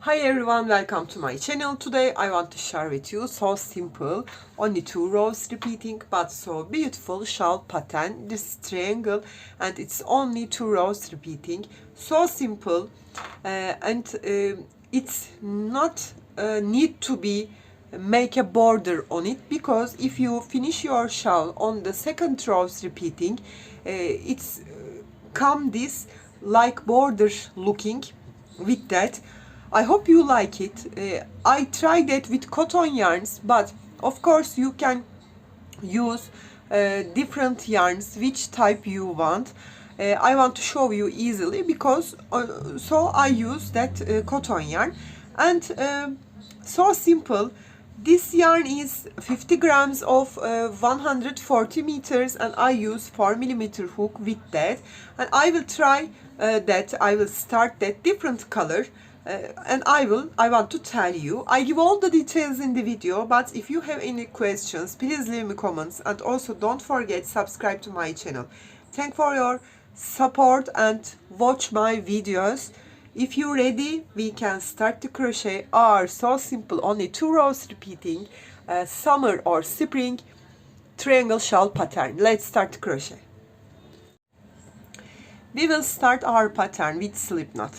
Hi everyone, welcome to my channel. Today I want to share with you so simple, only 2 rows repeating but so beautiful shawl pattern. This is triangle and it's only 2 rows repeating. So simple and it's not need to be make a border on it, because if you finish your shawl on the second rows repeating, it's come this like border looking with that. I hope you like it. I tried it with cotton yarns, but of course you can use different yarns, which type you want. I want to show you easily because so I use that cotton yarn, and so simple. This yarn is 50 grams of 140 meters, and I use 4mm hook with that, and I will try that. I will start that different color, and I want to tell you. I give all the details in the video, but if you have any questions, please leave me comments, and also don't forget subscribe to my channel. Thank for your support and watch my videos. If you're ready, we can start to crochet our so simple, only 2 rows repeating summer or spring triangle shawl pattern. Let's start to crochet. We will start our pattern with slip knot.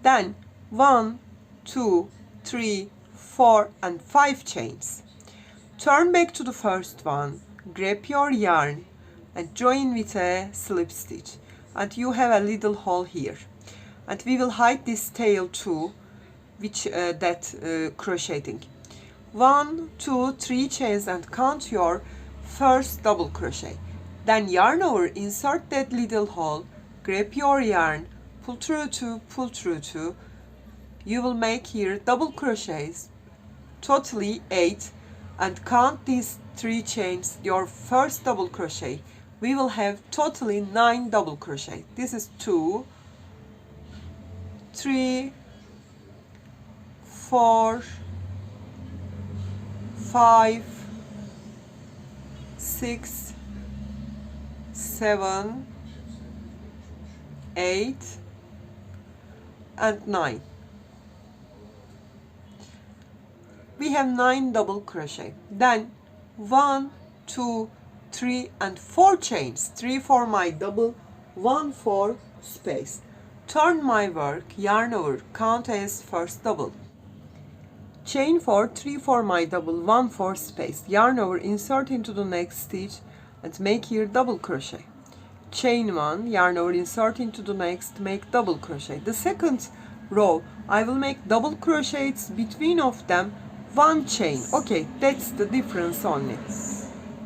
Then 1, 2, 3, 4 and 5 chains. Turn back to the first one, grab your yarn and join with a slip stitch, and you have a little hole here, and we will hide this tail too, which crocheting. 1, 2, 3 chains and count your first double crochet. Then yarn over, insert that little hole, grab your yarn, pull through 2, pull through 2. You will make here double crochets, totally 8, and count these 3 chains, your first double crochet. We will have totally 9 double crochet. This is 2, 3, 4, 5, 6, 7, 8 and 9. We have 9 double crochet. Then 1, 2, 3 and 4 chains, 3 for my double, 1 for space. Turn my work, yarn over, count as first double. Chain 4, 3 for my double, 1 for space. Yarn over, insert into the next stitch and make here double crochet. Chain 1, yarn over, insert into the next, make double crochet. The second row I will make double crochets between of them, 1 chain. Okay, that's the difference only.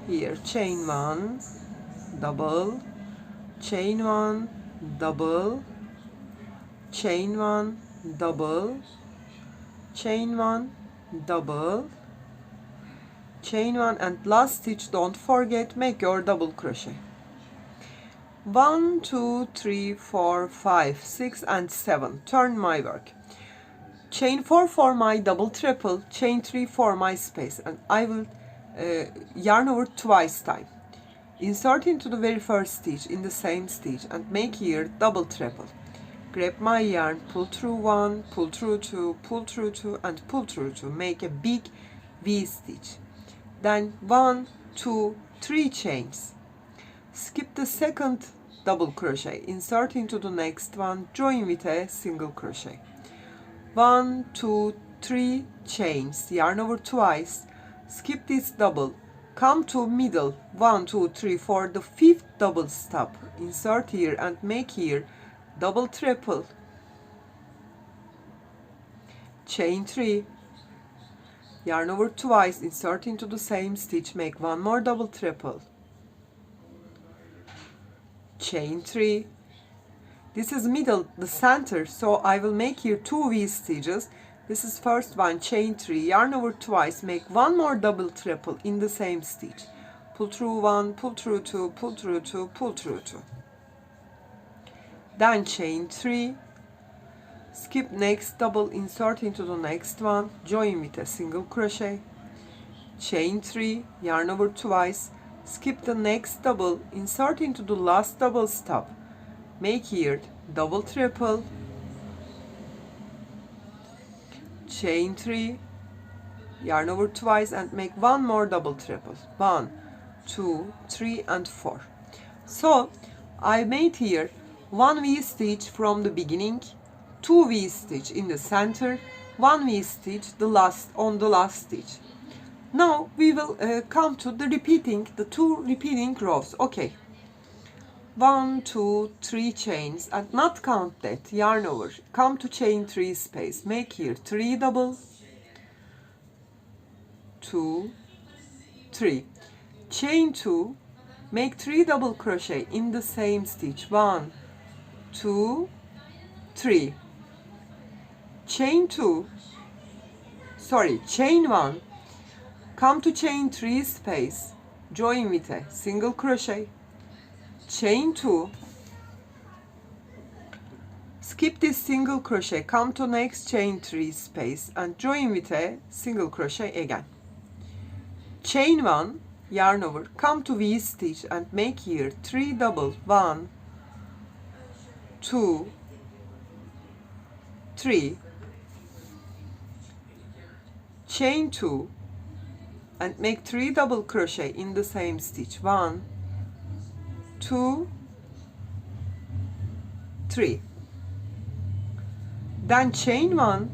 Here chain 1, double, chain 1, double, chain 1, double, chain 1, double, chain 1, and last stitch, don't forget, make your double crochet. 1, 2, 3, 4, 5, 6 and 7. Turn my work. Chain 4 for my double triple, chain 3 for my space, and I will yarn over twice time. Insert into the very first stitch in the same stitch and make here double triple. Grab my yarn, pull through 1, pull through 2, pull through 2 and pull through 2. Make a big V stitch. Then 1, 2, 3 chains. Skip the second double crochet, insert into the next one, join with a single crochet. 1, 2, 3 chains, yarn over twice, skip this double, come to middle, 1, 2, 3, 4, the 5th double stop, insert here and make here double triple, chain 3, yarn over twice, insert into the same stitch, make 1 more double triple, chain 3. This is middle, the center, so I will make here 2 V stitches. This is first one, chain 3, yarn over twice, make 1 more double triple in the same stitch. Pull through 1, pull through 2, pull through 2, pull through 2. Then chain 3, skip next double, insert into the next one, join with a single crochet. Chain 3, yarn over twice, skip the next double, insert into the last double stop. Make here double triple, chain 3, yarn over twice, and make one more double treble. 1, 2, 3 and 4. So I made here 1 V-stitch from the beginning, 2 V-stitch in the center, 1 V-stitch on the last stitch. Now we will come to the 2 repeating rows. Okay, 1, 2, 3 chains, and not count that, yarn over, come to chain 3 space, make here 3 double, 2, 3, chain 2, make 3 double crochet in the same stitch, 1, 2, 3, chain 1, come to chain 3 space, join with a single crochet, chain 2, skip this single crochet, come to next chain 3 space and join with a single crochet again, chain 1, yarn over, come to V stitch and make here 3 double, 1, 2, 3, chain 2 and make 3 double crochet in the same stitch, 1, 2, 3, then chain 1,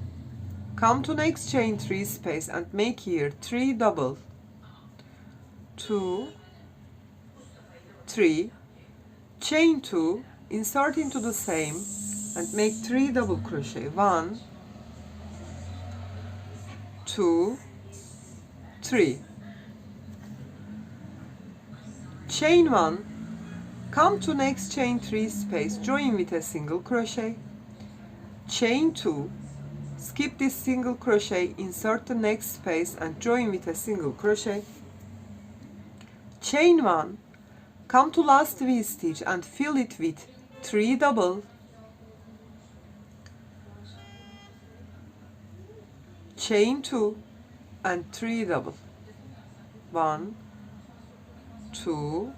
come to next chain 3 space and make here 3 double, 2, 3, chain 2, insert into the same and make 3 double crochet, 1, 2, 3, chain 1, come to next chain 3 space, join with a single crochet, chain 2, skip this single crochet, insert the next space and join with a single crochet, chain 1, come to last V stitch and fill it with 3 double, chain 2 and 3 double, 1, 2,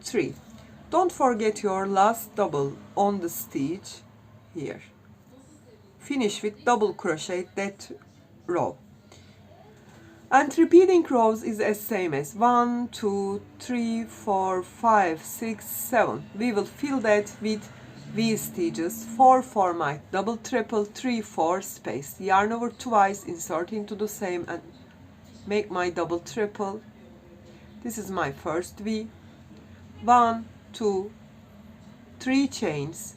3. Don't forget your last double on the stitch here. Finish with double crochet that row. And repeating rows is as same as 1, 2, 3, 4, 5, 6, 7. We will fill that with V stitches, 4 for my double treble, 3, 4 space, yarn over twice, insert into the same and make my double treble. This is my first V. 1, 2, 3 chains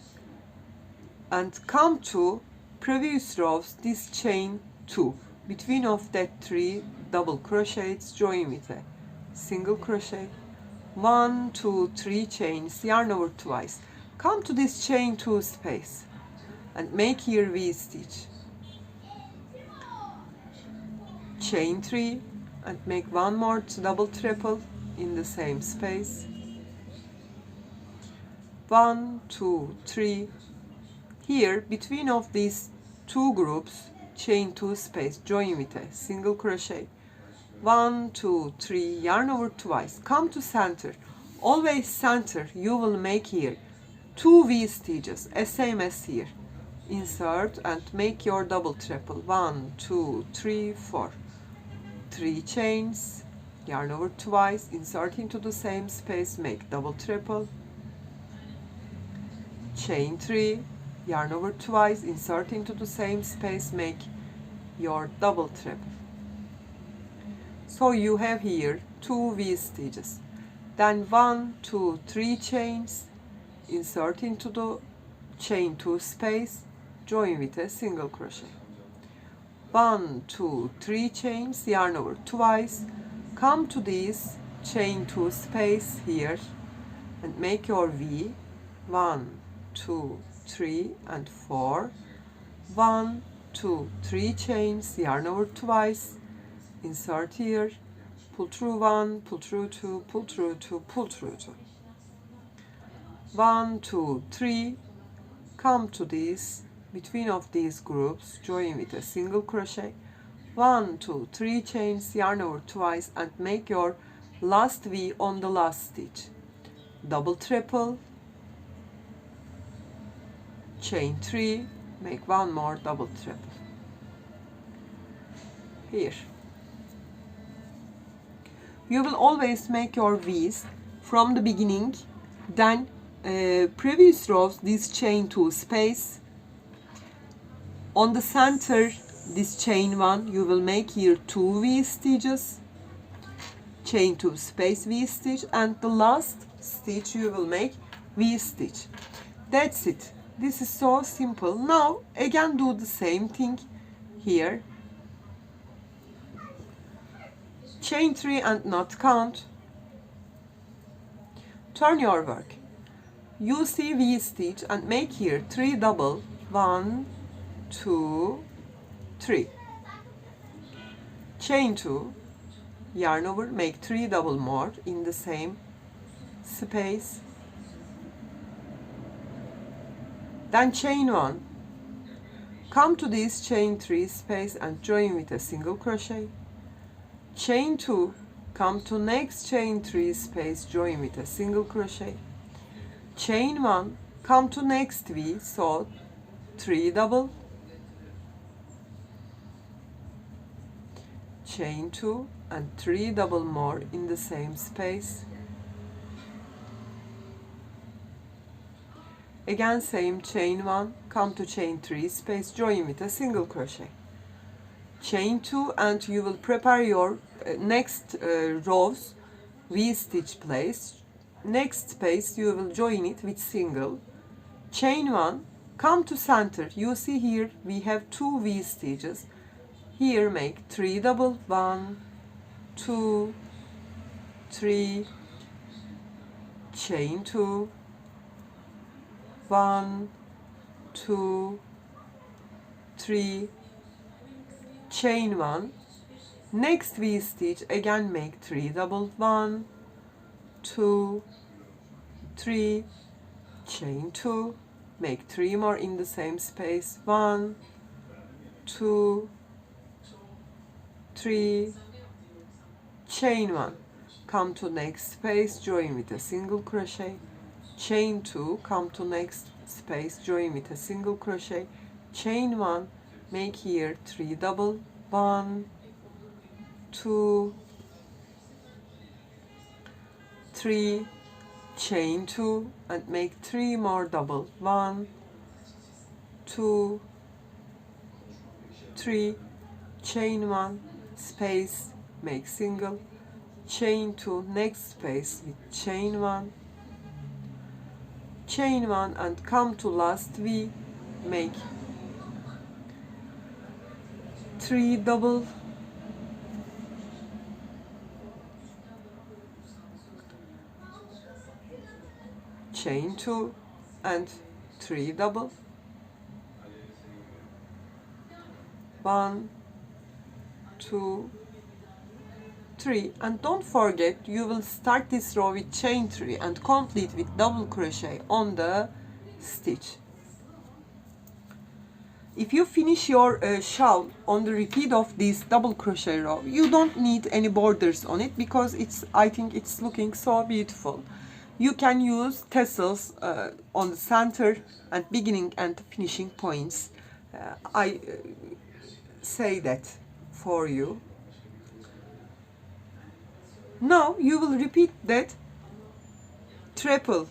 and come to previous rows this chain 2, between of that 3 double crochets, join with a single crochet, 1, 2, 3 chains, yarn over twice, come to this chain 2 space and make here V stitch, chain 3 and make one more double treble in the same space, 1, 2, 3, here between of these 2 groups, chain 2 space, join with a single crochet, 1, 2, 3, yarn over twice, come to center, always center, you will make here 2 V stitches, as same as here, insert and make your double treble, 1, 2, 3, 4, 3 chains, yarn over twice, insert into the same space, make double treble, chain 3, yarn over twice, insert into the same space, make your double treble. So you have here 2 V stitches, then 1, 2, 3 chains, insert into the chain 2 space, join with a single crochet, 1, 2, 3 chains, yarn over twice, come to this chain 2 space here and make your V, 1, 2, 3 and 4, 1, 2, 3 chains, yarn over twice, insert here, pull through 1, pull through 2, pull through 2, pull through 2, 1, 2, 3, come to this, between of these groups, join with a single crochet, 1, 2, 3 chains, yarn over twice and make your last V on the last stitch, double treble, chain 3, make one more double triple here. You will always make your V's from the beginning, then previous rows this chain 2 space, on the center this chain 1 you will make here 2 V stitches, chain 2 space V stitch, and the last stitch you will make V stitch. That's it. This is so simple. Now again do the same thing here. Chain 3 and not count. Turn your work. You see V stitch and make here 3 double, 1, 2, 3. Chain 2, yarn over, make 3 double more in the same space. Then chain 1. Come to this chain 3 space and join with a single crochet. Chain 2, come to next chain 3 space, join with a single crochet. Chain 1, come to next V, so 3 double. Chain 2 and 3 double more in the same space. Again same chain 1, come to chain 3 space, join with a single crochet. Chain 2 and you will prepare your next rows V stitch place. Next space you will join it with single. Chain 1, come to center. You see here we have 2 V stitches. Here make 3 double, 1, 2, 3, chain 2, 1, 2, 3, chain 1, next V stitch, again make 3 double, 1, 2, 3, chain 2, make 3 more in the same space, 1, 2, 3, chain 1, come to next space, join with a single crochet, chain 2, come to next space, join with a single crochet, chain 1, make here 3 double, 1, 2, 3, chain 2 and make 3 more double, 1, 2, 3, chain 1, space, make single, chain 2, next space with chain 1, chain 1 and come to last V, make 3 double, chain 2 and 3 double, 1, 2, 3, and don't forget you will start this row with chain 3 and complete with double crochet on the stitch. If you finish your shawl on the repeat of this double crochet row, you don't need any borders on it because I think it's looking so beautiful. You can use tassels on the center and beginning and finishing points. I say that for you. Now you will repeat that triple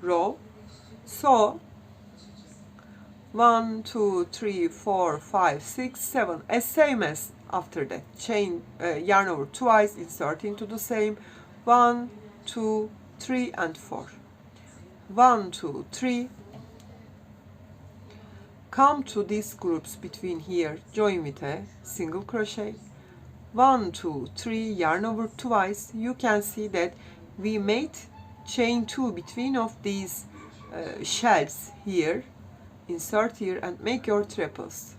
row. So 1, 2, 3, 4, 5, 6, 7, as same as after that. Chain yarn over twice, insert into the same. 1, 2, 3 and 4. 1, 2, 3. Come to these groups between here, join with a single crochet. 1, 2, 3, yarn over twice. You can see that we made chain 2 between of these shells here. Insert here and make your triples.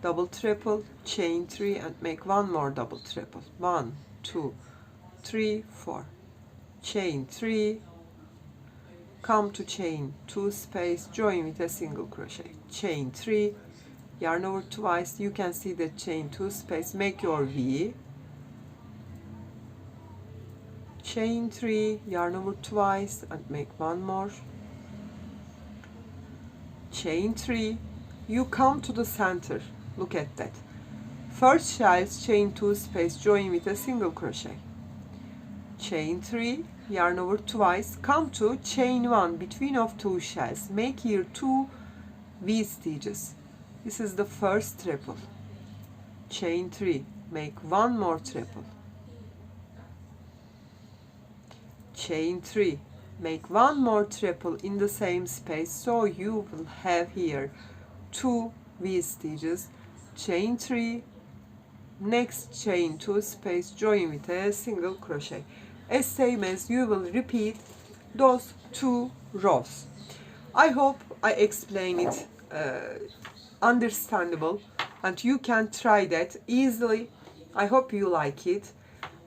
Double triple, chain 3 and make one more double triple. 1, 2, 3, 4. Chain 3, come to chain 2 space, join with a single crochet. Chain 3, yarn over twice. You can see that chain 2 space, make your V. Chain 3, yarn over twice and make one more. chain 3, you come to the center. Look at that. First shells, chain 2 space, join with a single crochet. Chain 3, yarn over twice, come to chain 1 between of 2 shells. Make here 2 V stitches. This is the first triple. Chain 3, make 1 more triple. Chain 3, make 1 more triple in the same space, so you will have here 2 V stitches. Chain 3, next chain 2 space, join with a single crochet. As same as you will repeat those 2 rows. I hope I explain it understandable and you can try that easily. I hope you like it.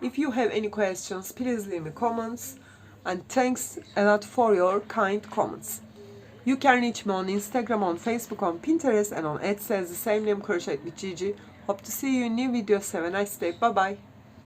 If you have any questions, please leave me comments, and thanks a lot for your kind comments. You can reach me on Instagram, on Facebook, on Pinterest, and on Etsy as the same name, Crochet with Gigi. Hope to see you in new videos. Have a nice day. Bye bye.